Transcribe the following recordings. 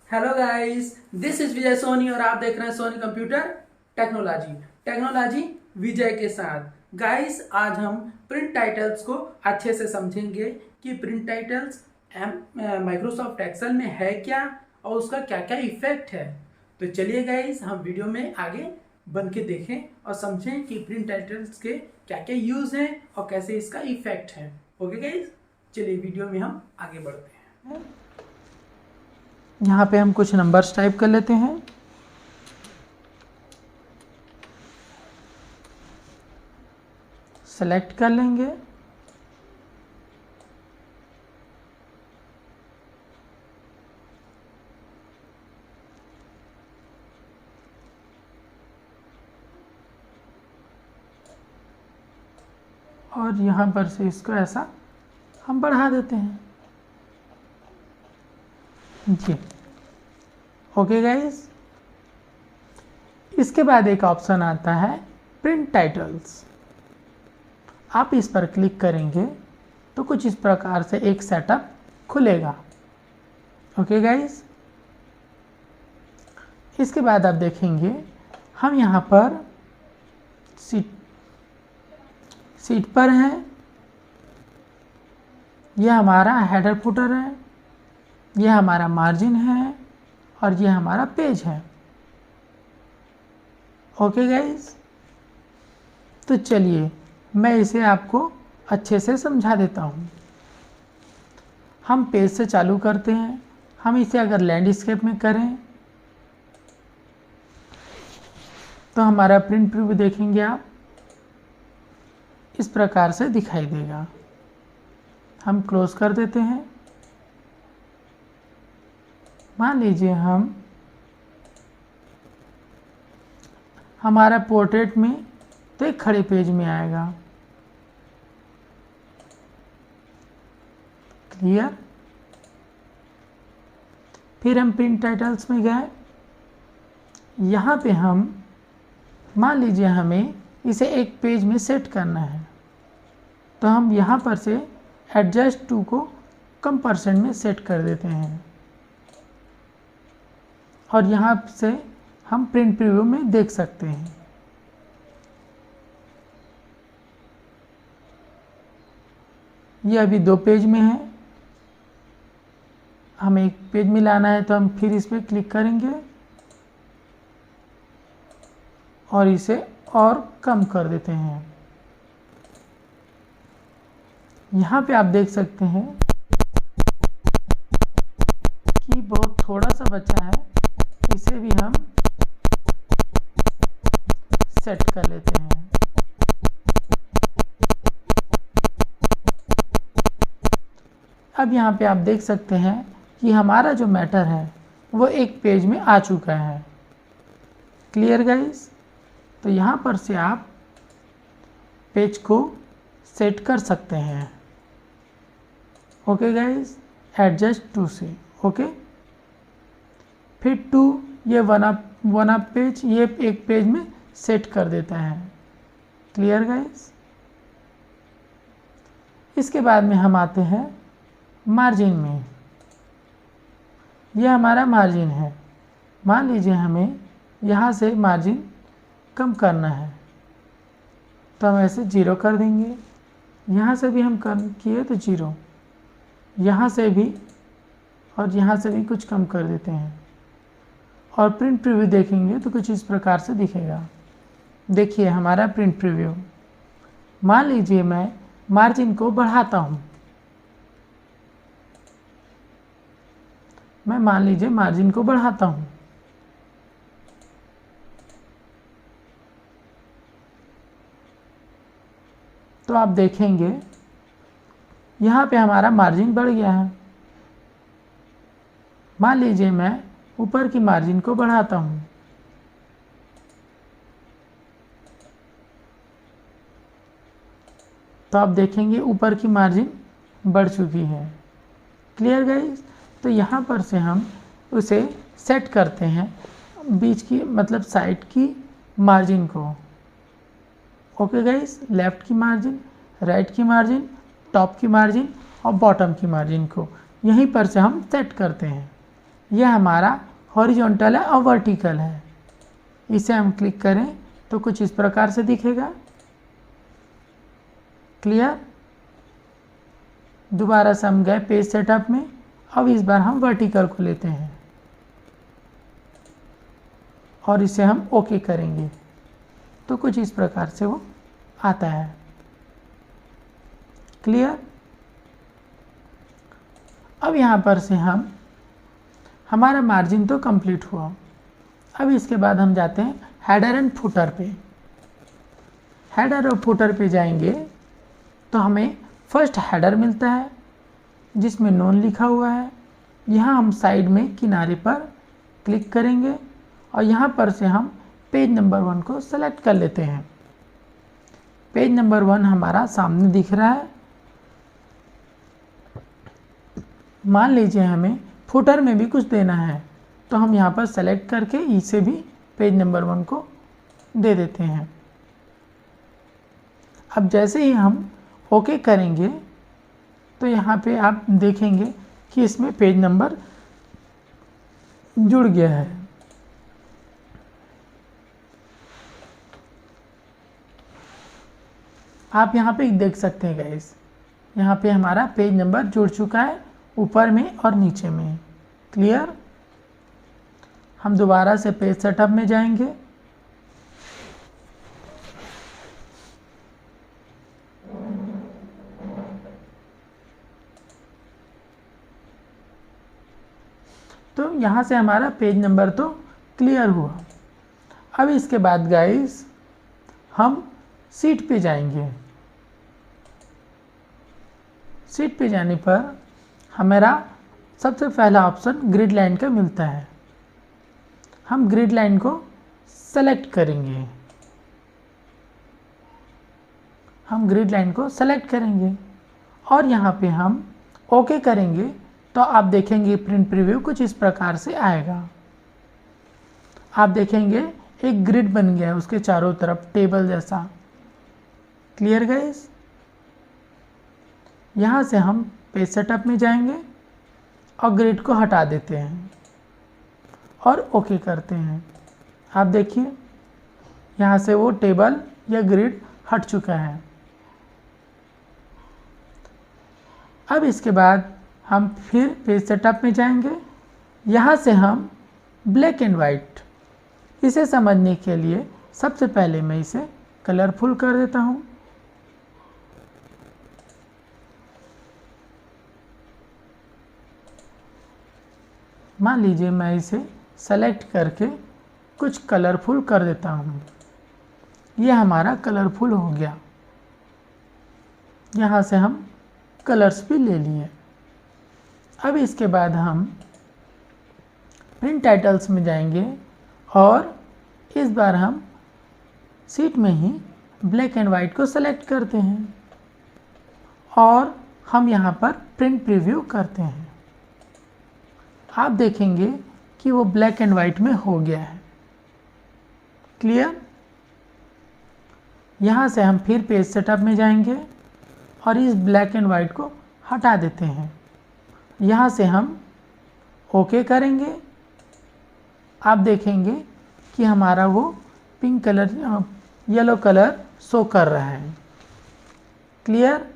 Hello guys, this is विजय सोनी और आप देख रहे हैं सोनी कंप्यूटर टेक्नोलॉजी विजय के साथ। गाइस, आज हम प्रिंट टाइटल्स को अच्छे से समझेंगे कि प्रिंट टाइटल्स माइक्रोसॉफ्ट एक्सेल में है क्या और उसका क्या क्या इफेक्ट है। तो चलिए गाइस, हम वीडियो में आगे बन के देखें और समझें कि प्रिंट टाइटल्स के क्या क्या यूज हैं और कैसे इसका इफेक्ट है। ओके गाइस, चलिए वीडियो में हम आगे बढ़ते हैं। यहाँ पे हम कुछ नंबर्स टाइप कर लेते हैं। सेलेक्ट कर लेंगे। और यहाँ पर से इसको ऐसा हम बढ़ा देते हैं जी। ओके गाइस, इसके बाद एक ऑप्शन आता है प्रिंट टाइटल्स। आप इस पर क्लिक करेंगे तो कुछ इस प्रकार से एक सेटअप खुलेगा। ओके गाइस, इसके बाद आप देखेंगे हम यहाँ पर सीट पर हैं। यह हमारा हेडर फुटर है, यह हमारा मार्जिन है और यह हमारा पेज है। ओके गाइस, तो चलिए मैं इसे आपको अच्छे से समझा देता हूँ। हम पेज से चालू करते हैं। हम इसे अगर लैंडस्केप में करें तो हमारा प्रिंट प्रीव्यू देखेंगे आप, इस प्रकार से दिखाई देगा। हम क्लोज कर देते हैं। मान लीजिए हमारा पोर्ट्रेट में तो एक खड़े पेज में आएगा। क्लियर। फिर हम प्रिंट टाइटल्स में गए। यहाँ पे हम मान लीजिए हमें इसे एक पेज में सेट करना है, तो हम यहाँ पर से एडजस्ट टू को कम % में सेट कर देते हैं और यहाँ से हम प्रिंट प्रीव्यू में देख सकते हैं। ये अभी 2 पेज में है, हमें एक पेज में लाना है तो हम फिर इस पर क्लिक करेंगे और इसे और कम कर देते हैं। यहाँ पे आप देख सकते हैं कि बहुत थोड़ा सा बचा है, इसे भी हम सेट कर लेते हैं। अब यहाँ पे आप देख सकते हैं कि हमारा जो मैटर है वो एक पेज में आ चुका है। Clear guys. तो यहाँ पर से आप पेज को सेट कर सकते हैं। ओके गाइस, एडजस्ट टू से। ओके, फिर टू, ये वन अप पेज, ये एक पेज में सेट कर देता है। Clear guys. इसके बाद में हम आते हैं मार्जिन में। यह हमारा मार्जिन है। मान लीजिए हमें यहाँ से मार्जिन कम करना है तो हम ऐसे 0 कर देंगे। यहाँ से भी हम कम किए तो 0, यहाँ से भी और यहाँ से भी कुछ कम कर देते हैं और प्रिंट प्रीव्यू देखेंगे तो कुछ इस प्रकार से दिखेगा। देखिए हमारा प्रिंट प्रीव्यू। मान लीजिए मैं मार्जिन को बढ़ाता हूँ। मैं मान लीजिए मार्जिन को बढ़ाता हूँ तो आप देखेंगे यहाँ पे हमारा मार्जिन बढ़ गया है। मान लीजिए मैं ऊपर की मार्जिन को बढ़ाता हूँ तो आप देखेंगे ऊपर की मार्जिन बढ़ चुकी है। Clear guys. तो यहाँ पर से हम उसे सेट करते हैं, बीच की मतलब साइड की मार्जिन को। ओके गाइस, लेफ़्ट की मार्जिन, राइट की मार्जिन, टॉप की मार्जिन और बॉटम की मार्जिन को यहीं पर से हम सेट करते हैं। यह हमारा हॉरिजॉन्टल है और वर्टिकल है। इसे हम क्लिक करें तो कुछ इस प्रकार से दिखेगा। क्लियर। दोबारा से हम गए पेज सेटअप में। अब इस बार हम वर्टिकल को लेते हैं और इसे हम ओके करेंगे तो कुछ इस प्रकार से वो आता है। क्लियर। अब यहाँ पर से हम हमारा मार्जिन तो कंप्लीट हुआ। अब इसके बाद हम जाते हैं हेडर एंड फुटर पे। हेडर और फुटर पे जाएंगे तो हमें फर्स्ट हेडर मिलता है जिसमें नोन लिखा हुआ है। यहाँ हम साइड में किनारे पर क्लिक करेंगे और यहाँ पर से हम पेज नंबर 1 को सेलेक्ट कर लेते हैं। पेज नंबर 1 हमारा सामने दिख रहा है। मान लीजिए हमें फुटर में भी कुछ देना है तो हम यहाँ पर सेलेक्ट करके इसे भी पेज नंबर 1 को दे देते हैं। अब जैसे ही हम ओके करेंगे तो यहाँ पे आप देखेंगे कि इसमें पेज नंबर जुड़ गया है। आप यहाँ पे देख सकते हैं गाइस, यहाँ पे हमारा पेज नंबर जुड़ चुका है ऊपर में और नीचे में। क्लियर। हम दोबारा से पेज सेटअप में जाएंगे। तो यहाँ से हमारा पेज नंबर तो क्लियर हुआ। अब इसके बाद गाइस हम सीट पे जाएंगे। सीट पे जाने पर हमारा सबसे पहला ऑप्शन ग्रिड लाइन का मिलता है। हम ग्रिड लाइन को सेलेक्ट करेंगे। हम ग्रिड लाइन को सेलेक्ट करेंगे और यहाँ पे हम ओके करेंगे तो आप देखेंगे प्रिंट प्रीव्यू कुछ इस प्रकार से आएगा। आप देखेंगे एक ग्रिड बन गया है उसके चारों तरफ टेबल जैसा। Clear guys. यहाँ से हम पेज सेटअप में जाएंगे और ग्रिड को हटा देते हैं और ओके करते हैं। आप देखिए यहाँ से वो टेबल या ग्रिड हट चुका है। अब इसके बाद हम फिर पेज सेटअप में जाएंगे। यहाँ से हम ब्लैक एंड वाइट, इसे समझने के लिए सबसे पहले मैं इसे कलरफुल कर देता हूँ। मान लीजिए मैं इसे सेलेक्ट करके कुछ कलरफुल कर देता हूँ। यह हमारा कलरफुल हो गया। यहाँ से हम कलर्स भी ले लिए। अब इसके बाद हम प्रिंट टाइटल्स में जाएंगे और इस बार हम सीट में ही ब्लैक एंड वाइट को सेलेक्ट करते हैं और हम यहाँ पर प्रिंट प्रीव्यू करते हैं। आप देखेंगे कि वो ब्लैक एंड वाइट में हो गया है। क्लियर। यहाँ से हम फिर पेज सेटअप में जाएंगे और इस ब्लैक एंड वाइट को हटा देते हैं। यहाँ से हम ओके करेंगे। आप देखेंगे कि हमारा वो pink colour yellow colour show कर रहा है। क्लियर।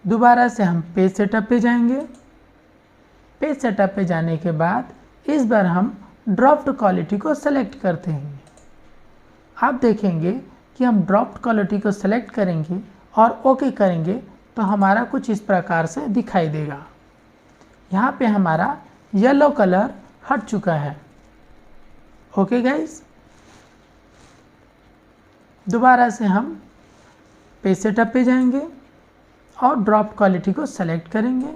दोबारा से हम पेज सेटअप पे जाएंगे। पेज सेटअप पे जाने के बाद इस बार हम ड्रॉप्ड क्वालिटी को सेलेक्ट करते हैं। आप देखेंगे कि हम ड्रॉप्ड क्वालिटी को सेलेक्ट करेंगे और ओके करेंगे तो हमारा कुछ इस प्रकार से दिखाई देगा। यहाँ पे हमारा येलो कलर हट चुका है। Okay guys. दोबारा से हम पेज सेटअप पे जाएंगे और ड्रॉप क्वालिटी को सेलेक्ट करेंगे।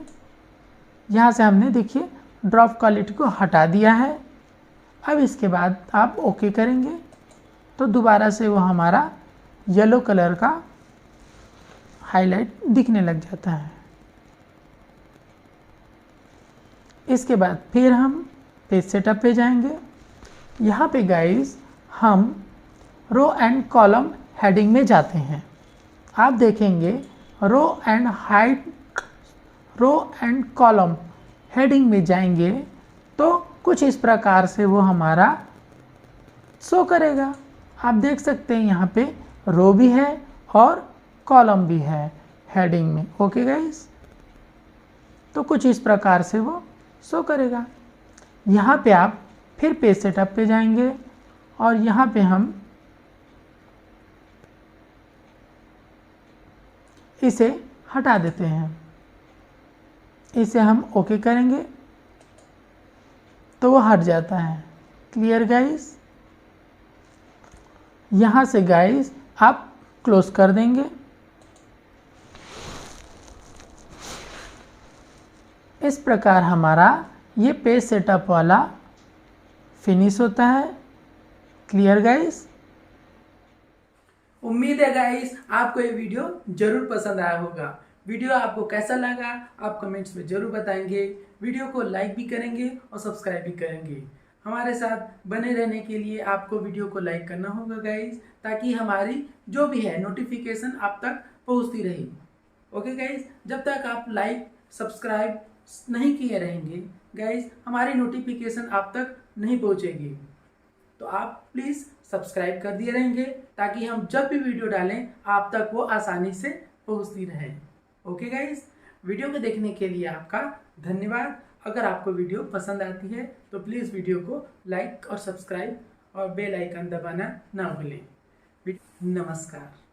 यहाँ से हमने देखिए ड्रॉप क्वालिटी को हटा दिया है। अब इसके बाद आप ओके करेंगे तो दोबारा से वो हमारा येलो कलर का हाईलाइट दिखने लग जाता है। इसके बाद फिर हम पेज सेटअप पे जाएंगे। यहाँ पे गाइस हम रो एंड कॉलम हेडिंग में जाते हैं। आप देखेंगे रो एंड कॉलम हेडिंग में जाएंगे तो कुछ इस प्रकार से वो हमारा शो करेगा। आप देख सकते हैं यहाँ पे रो भी है और कॉलम भी है हेडिंग में। ओके गाइस, तो कुछ इस प्रकार से वो शो करेगा। यहाँ पे आप फिर पेज सेटअप पे जाएंगे और यहाँ पे हम इसे हटा देते हैं। इसे हम ओके करेंगे तो वो हट जाता है। Clear guys? यहाँ से गाइस आप क्लोज कर देंगे। इस प्रकार हमारा ये पेज सेटअप वाला फिनिश होता है। Clear guys? उम्मीद है गाइस आपको ये वीडियो जरूर पसंद आया होगा। वीडियो आपको कैसा लगा आप कमेंट्स में जरूर बताएंगे। वीडियो को लाइक भी करेंगे और सब्सक्राइब भी करेंगे। हमारे साथ बने रहने के लिए आपको वीडियो को लाइक करना होगा गाइस, ताकि हमारी जो भी है नोटिफिकेशन आप तक पहुंचती रहे। ओके गाइस, जब तक आप लाइक सब्सक्राइब नहीं किए रहेंगे गाइस, हमारी नोटिफिकेशन आप तक नहीं पहुंचेगी। तो आप प्लीज़ सब्सक्राइब कर दिए रहेंगे ताकि हम जब भी वीडियो डालें आप तक वो आसानी से पहुंचती रहे। ओके गाइस, वीडियो को देखने के लिए आपका धन्यवाद। अगर आपको वीडियो पसंद आती है तो प्लीज़ वीडियो को लाइक और सब्सक्राइब और बेल आइकन दबाना ना भूलें। नमस्कार।